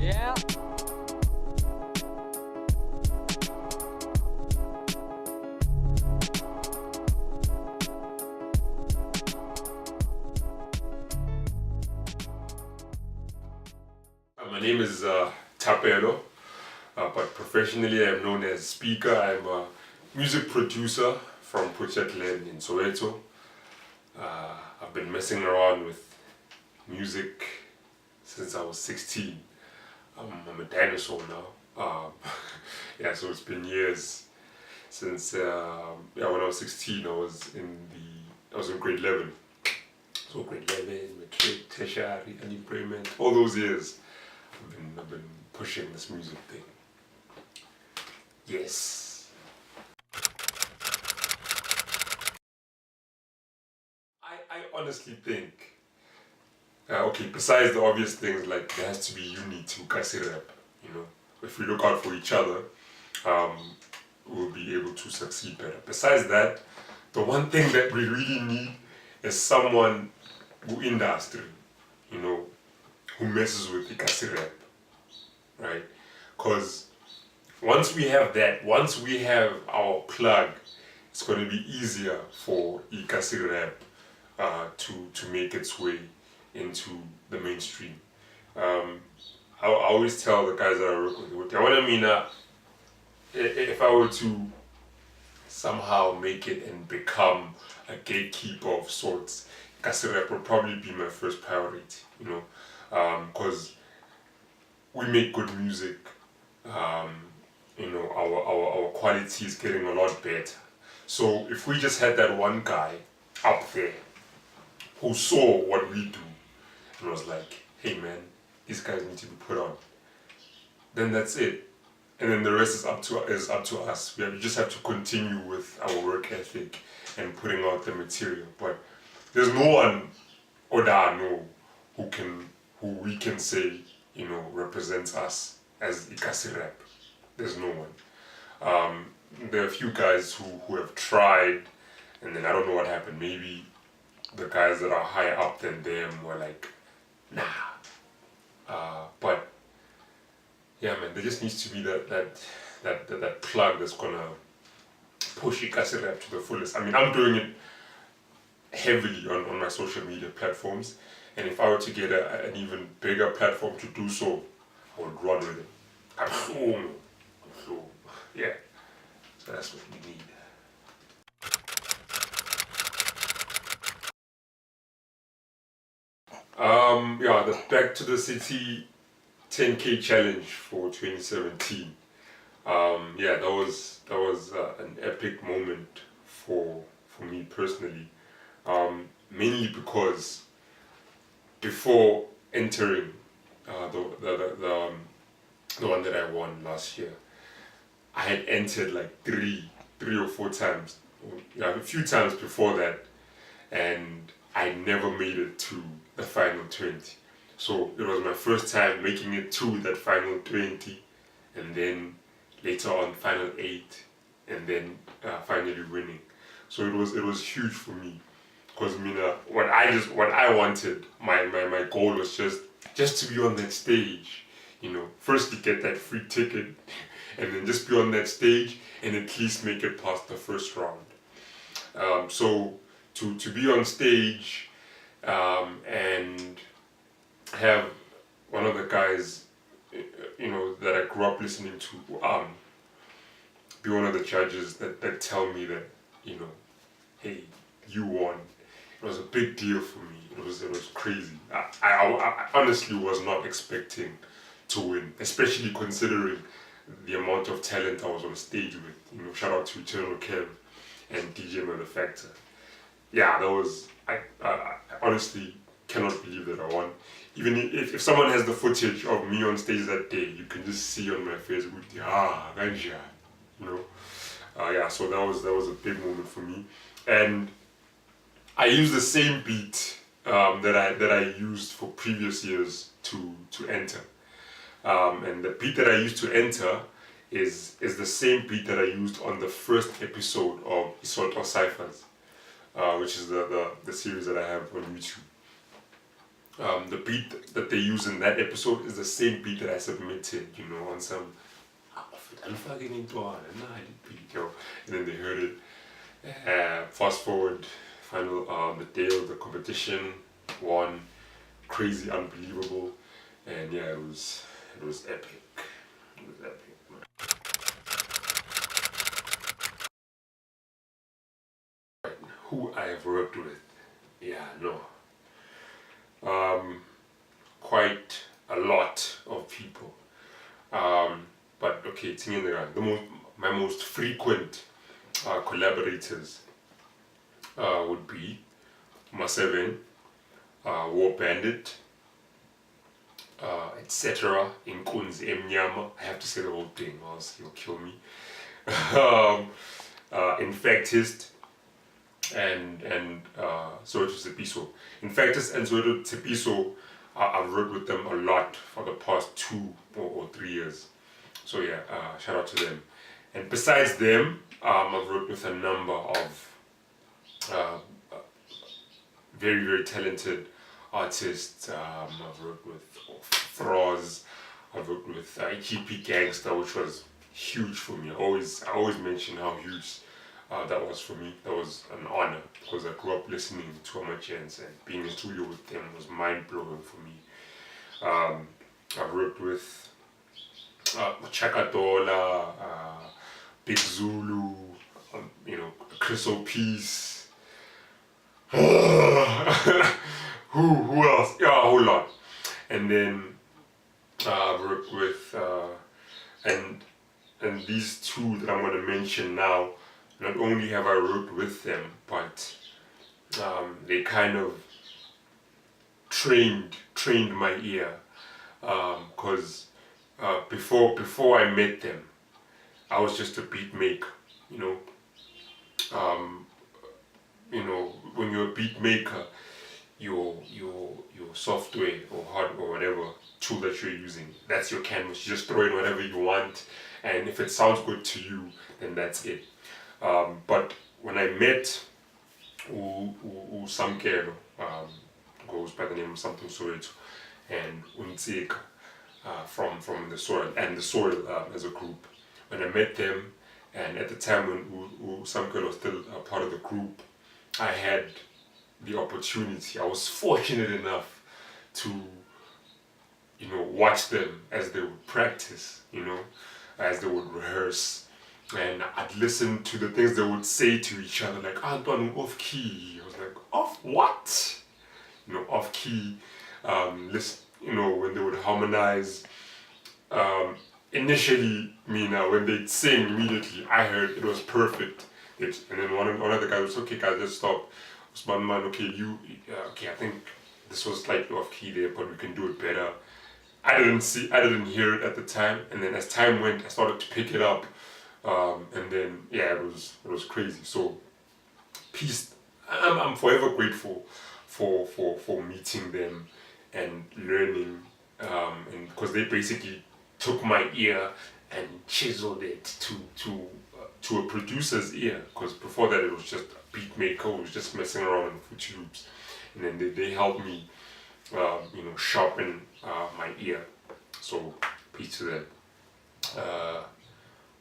Yeah. My name is Tapelo, but professionally I'm known as Speeka. I'm a music producer from Land in Soweto. I've been messing around with music since I was 16. I'm a dinosaur now. Yeah, so it's been years since yeah, when I was 16 I was in grade 11. So grade 11, matric, tertiary, unemployment, all those years I've been pushing this music thing. Yes. I honestly think, okay, besides the obvious things like there has to be unity to kasi rap, you know. If we look out for each other, um, we'll be able to succeed better. Besides that, the one thing that we really need is someone who industry, you know, who messes with the kasi rap, right? Because once we have that, once we have our plug, it's going to be easier for ikasi rap to make its way into the mainstream. I always tell the guys that I work with, what I mean, if I were to somehow make it and become a gatekeeper of sorts, ikasi rap would probably be my first priority, you know, because we make good music. Um, you know, our quality is getting a lot better. So if we just had that one guy up there who saw what we do and was like, hey man, these guys need to be put on, then that's it. And then the rest is up to us. We just have to continue with our work ethic and putting out the material. But there's no one that I know who we can say, you know, represents us as ikasi rap. There's no one. There are a few guys who have tried, and then I don't know what happened. Maybe the guys that are higher up than them were like, nah. But yeah, man, there just needs to be that plug that's gonna push ikasi rap to the fullest. I mean, I'm doing it heavily on my social media platforms, and if I were to get an even bigger platform to do so, I would run with it. I'm sure. Yeah. So that's what we need. Yeah, the Back to the City 10K challenge for 2017. Yeah, that was an epic moment for me personally. Mainly because before entering the one that I won last year, I had entered like three or four times, yeah, a few times before that, and I never made it to the final 20. So it was my first time making it to that final 20, and then later on final 8, and then finally winning. So it was huge for me, because what I wanted, my goal was just to be on that stage, you know, first to get that free ticket, and then just be on that stage and at least make it past the first round. So to be on stage and have one of the guys, you know, that I grew up listening to, be one of the judges that tell me that, you know, hey, you won. It was a big deal for me. It was crazy. I honestly was not expecting to win, especially considering the amount of talent I was on stage with. You know, shout out to Eternal Kev and DJ Manufacture. Yeah, that was, I honestly cannot believe that I won. Even if someone has the footage of me on stage that day, you can just see on my face, ganja, you know. Yeah, so that was a big moment for me, and I used the same beat that I used for previous years to enter. And the beat that I used to enter is the same beat that I used on the first episode of Isoto Cyphers, which is the series that I have on YouTube. the beat that they use in that episode is the same beat that I submitted, you know, on some and then they heard it. Fast forward, final the day of the competition, won, crazy, unbelievable, and yeah, it was epic. It was epic. Who I have worked with, yeah, no, quite a lot of people. But okay, my most frequent collaborators would be Ma7, War Bandit, etc. In Kunzi Emnyama. I have to say the whole thing, or else he'll kill me. Infectist and Soweto Tsepiso. Infectist and Soweto Tsepiso, I've worked with them a lot for the past 2 or 3 years. So yeah, shout out to them. And besides them, I've worked with a number of very, very talented artists. I've worked with Froz, I've worked with EKP Gangster, which was huge for me. I always mention how huge that was for me. That was an honor because I grew up listening to Amachens, and being in studio with them was mind blowing for me. I've worked with Chakatola, Big Zulu, you know, Chris O'Peace. Who else? Yeah, a whole lot. And then I've worked with and these two that I'm gonna mention now. Not only have I worked with them, but they kind of trained my ear. Because before I met them, I was just a beat maker, you know. When you're a beat maker, your software or hardware or whatever tool that you're using, that's your canvas. You just throw in whatever you want, and if it sounds good to you, then that's it. But when I met Samkelo, goes by the name of something Soweto, and Unsika from the soil as a group. When I met them, and at the time when Samkelo was still a part of the group, I had the opportunity. I was fortunate enough to, you know, watch them as they would practice, you know, as they would rehearse. And I'd listen to the things they would say to each other, like, Antoine, off key. I was like, off what? You know, off key. Listen, you know, when they would harmonize. Initially, when they'd sing immediately, I heard it was perfect. And then one of the guys was, okay, guys, let's stop. Usman, man, okay, I think this was slightly off key there, but we can do it better. I didn't hear it at the time, and then as time went, I started to pick it up. And then yeah, it was crazy. So peace. I'm forever grateful for meeting them and learning, and because they basically took my ear and chiseled it to a producer's ear. Because before that, it was just a beat maker who was just messing around in Fruity Loops, and then they helped me, sharpen my ear. So peace to them.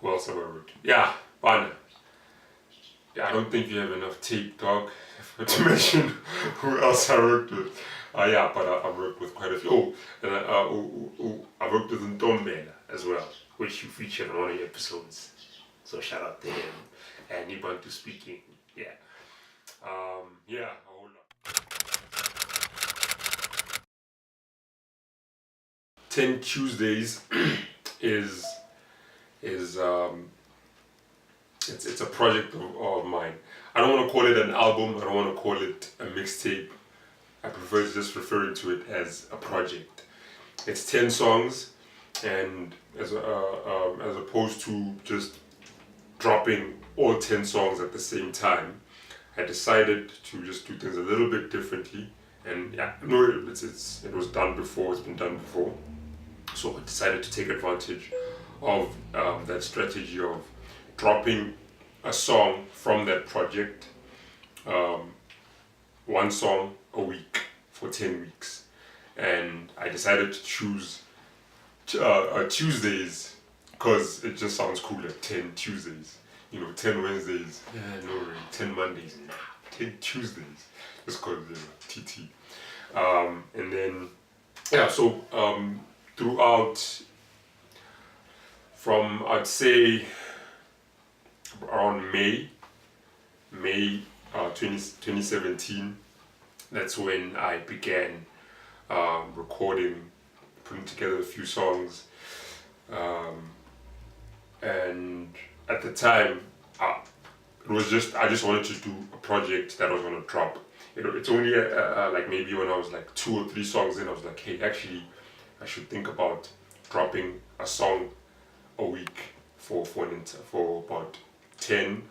Who else have I worked with? Yeah, Bana. Yeah, I don't think you have enough tape, dog, to mention who else I worked with. But I worked with quite a few. And I worked with Ntombela as well, which you featured on one of your episodes. So shout out to him. And Ibantu speaking. Yeah. A whole lot. 10 Tuesdays is it's a project of mine. I don't want to call it an album. I don't want to call it a mixtape. I prefer just referring to it as a project. It's 10 songs, and as opposed to just dropping all 10 songs at the same time, I decided to just do things a little bit differently. And it was done before. It's been done before. So I decided to take advantage of that strategy of dropping a song from that project, one song a week for 10 weeks. and I decided to choose Tuesdays because it just sounds cooler. 10 Tuesdays, 10 Wednesdays, no, really. 10 Mondays, nah, 10 Tuesdays, just called TT. And then so throughout, from I'd say around May 2017, that's when I began recording, putting together a few songs, and at the time I just wanted to do a project that was going to drop. It's only like maybe when I was like 2 or 3 songs in, I was like, hey, actually I should think about dropping a song a week for about 10.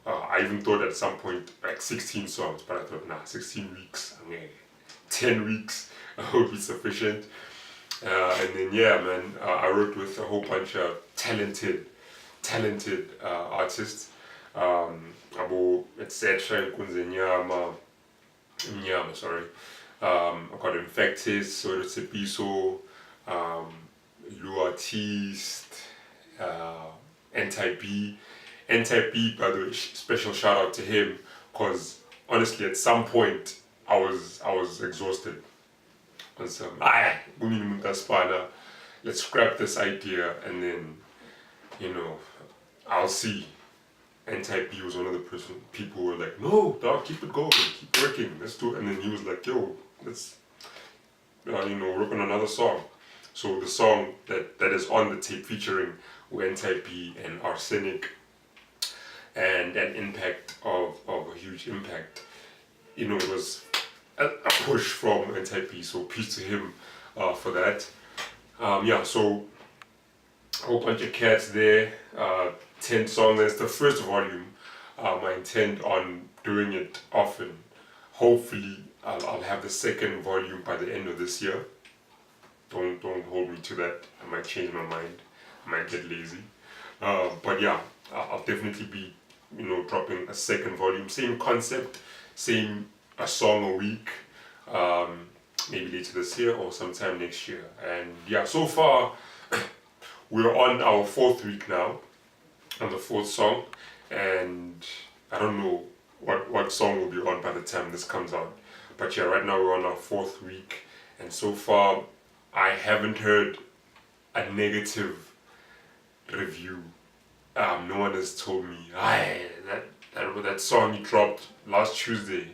I even thought at some point like 16 songs, but I thought, nah, 16 weeks, 10 weeks would be sufficient. And then man, I worked with a whole bunch of talented artists. Abo etc. Sorry. I got Infected, Soda Tepiso, Artiste, Anti-B. Anti-B, by the way, special shout out to him, because honestly at some point I was exhausted. And so, let's scrap this idea and then, I'll see. Anti-B was one of the people who were like, no, dog, keep it going, keep working, let's do it. And then he was like, yo, let's, work on another song. So the song that is on the tape featuring Anti-B and Arsenic, and an impact of a huge impact, it was a push from Anti-B, so peace to him for that. So a whole bunch of cats there, 10 songs. That's the first volume. I intend on doing it often. Hopefully I'll have the second volume by the end of this year. Don't hold me to that. I might change my mind. I might get lazy. But yeah, I'll definitely be dropping a second volume. Same concept, same a song a week. Maybe later this year or sometime next year. And yeah, so far we're on our 4th week now, on the 4th song, and I don't know what song will be on by the time this comes out. But yeah, right now we're on our 4th week, and so far I haven't heard a negative review. No one has told me, that song you dropped last Tuesday,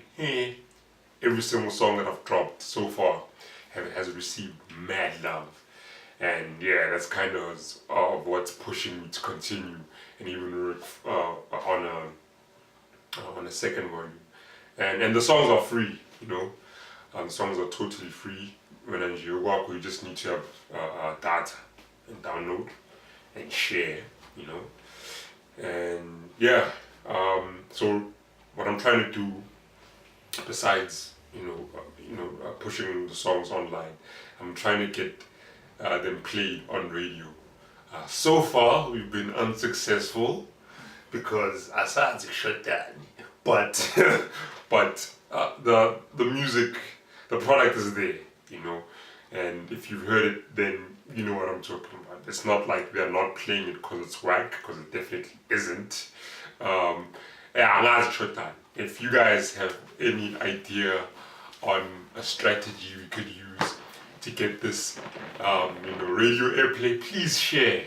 every single song that I've dropped so far has received mad love. And yeah, that's kind of what's pushing me to continue and even work on a second volume. And the songs are free, the songs are totally free. When you work, you just need to have data and download and share, And yeah, so what I'm trying to do, besides pushing the songs online, I'm trying to get them played on radio. So far we've been unsuccessful because our sides are shut down. But the music, the product is there, and if you've heard it, then you know what I'm talking about. It's not like they're not playing it because it's whack, because it definitely isn't. If you guys have any idea on a strategy we could use to get this radio airplay, please share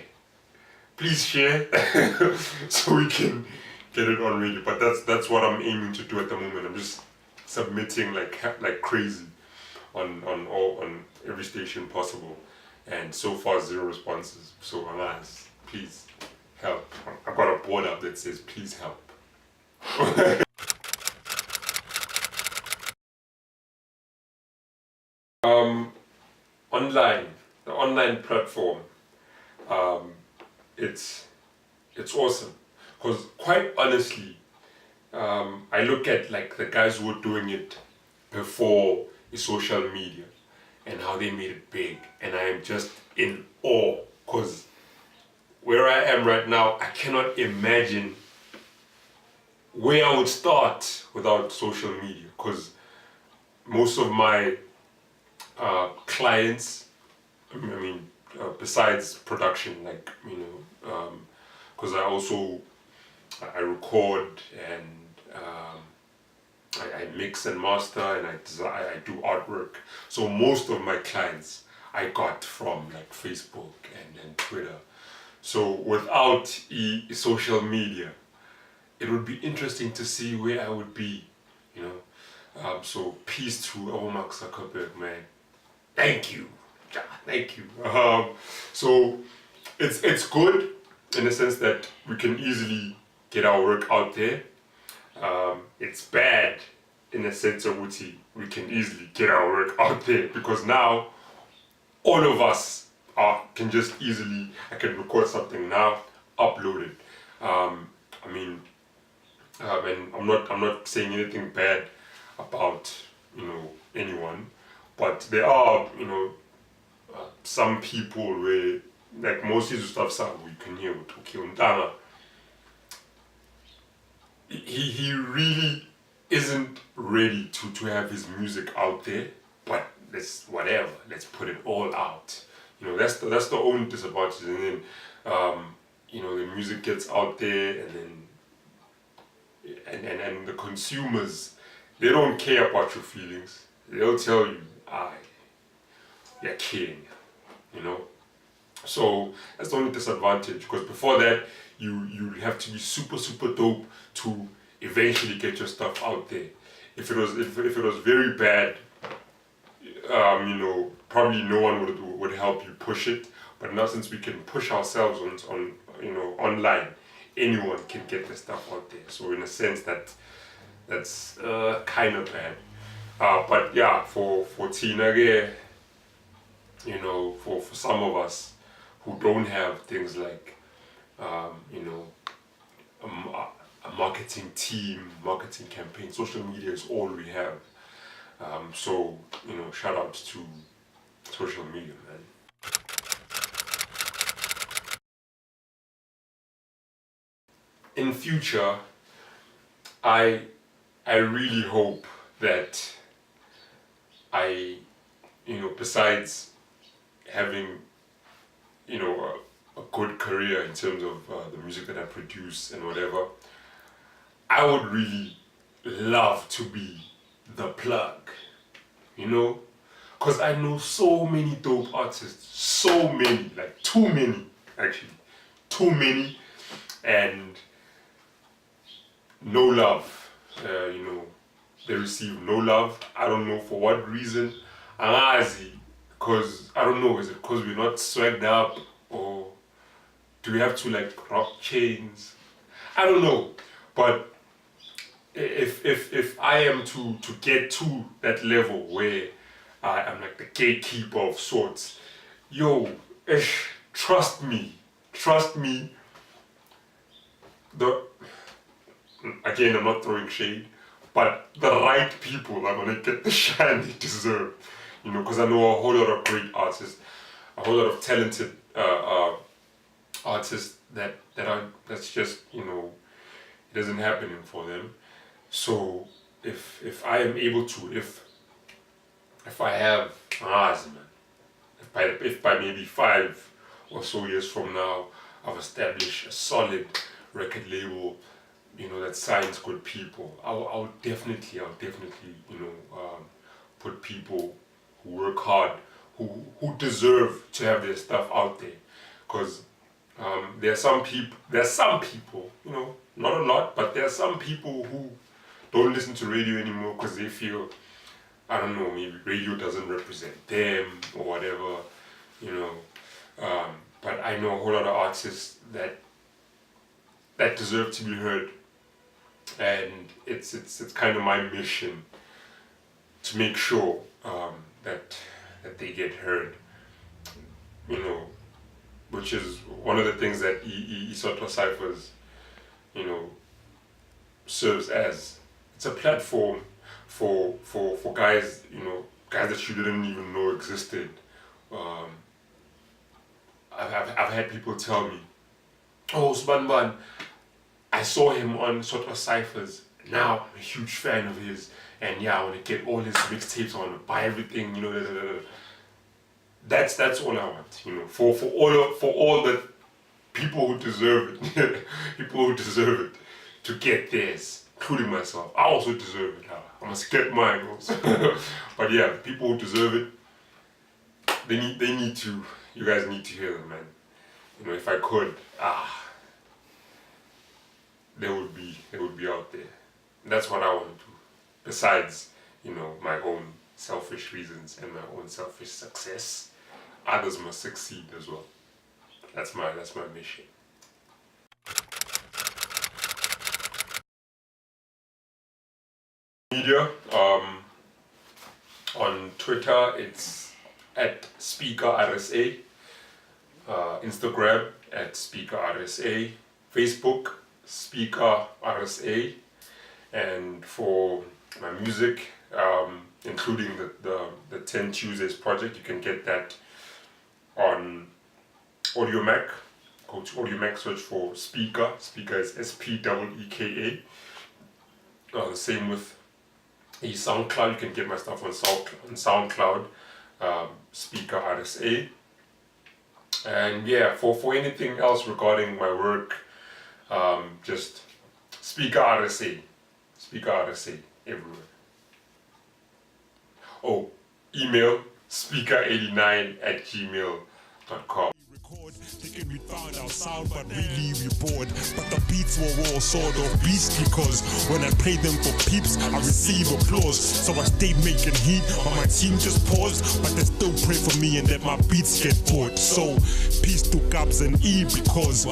so we can get it on radio. But that's what I'm aiming to do at the moment. I'm just submitting like crazy on every station possible, and so far 0 responses. So alas, please help. I've got a board up that says please help. The online platform, it's awesome, because quite honestly, I look at like the guys who were doing it before the social media and how they made it big, and I am just in awe, because where I am right now, I cannot imagine where I would start without social media, because most of my clients. Besides production, like because I record and I mix and master and I do artwork. So most of my clients I got from like Facebook and Twitter. So without social media, it would be interesting to see where I would be, you know. So peace to Mark Zuckerberg, man. Thank you, thank you. So it's good in the sense that we can easily get our work out there. It's bad in the sense of which we can easily get our work out there because now all of us can just easily, I can record something now, upload it. And I'm not saying anything bad about anyone, but there are some people where like most of the stuff we can hear with Untana. He really isn't ready to have his music out there, but let's put it all out. That's the only disadvantage. And then the music gets out there, and the consumers, they don't care about your feelings. They'll tell you, you're kidding, So that's the only disadvantage, because before that you have to be super dope to eventually get your stuff out there. If it was very bad, probably no one would help you push it. But now since we can push ourselves on online, anyone can get the stuff out there. So in a sense that's kind of bad. But yeah, for Tina, for some of us who don't have things like a marketing team, marketing campaign, social media is all we have. So shout outs to social media, man. In future, I really hope that besides having a good career in terms of the music that I produce and whatever, I would really love to be the plug, because I know so many dope artists, so many, like too many actually, too many, and no love. They receive no love. I don't know for what reason. Because I don't know, is it because we're not swagged up, or do we have to like rock chains? I don't know. But if I am to get to that level where I'm like the gatekeeper of sorts, trust me. Again, I'm not throwing shade, but the right people are gonna get the shine they deserve. Because I know a whole lot of great artists, a whole lot of talented artists that's just it isn't happening for them. So if I am able to, if I have if by maybe 5 or so years from now I've established a solid record label, that signs good people, I'll definitely put people who work hard, who deserve to have their stuff out there. Because there are some people, not a lot, but there are some people who don't listen to radio anymore because they feel, I don't know, maybe radio doesn't represent them or whatever, but I know a whole lot of artists that deserve to be heard, and it's kind of my mission to make sure that they get heard, which is one of the things that Isotwa Cyphers, serves as. It's a platform for guys, guys that you didn't even know existed. I've had people tell me, "Oh, Sbanban, I saw him on Sotwa Cyphers. Now I'm a huge fan of his, and yeah, I want to get all his mixtapes, I want to buy everything, you know. That's all I want, you know, for all the people who deserve it, people who deserve it to get theirs, including myself. I also deserve it. I must get mine also. But yeah, people who deserve it, they need to. You guys need to hear them, man. You know, if I could, they would be out there. And that's what I want to do. Besides, you know, my own selfish reasons and my own selfish success, others must succeed as well. That's my mission. Media, on Twitter it's at Speeka RSA, Instagram at Speeka RSA, Facebook Speeka RSA, and for my music, including the 10 Tuesdays project, you can get that on Audio Mac. Go to Audio Mac, search for Speeka. Speeka is SPEEKA. The same with a SoundCloud. You can get my stuff on SoundCloud, Speeka RSA. And yeah, for anything else regarding my work, just Speeka RSA. Speeka RSA everywhere. Oh, email speeka89@gmail.com. Thinking we found our sound, but really we bored. But the beats were all sort of beast, because when I played them for peeps, I receive applause. So I stayed making heat, but my team just paused. But they still pray for me and let my beats get bored. So peace to Gabs and E, because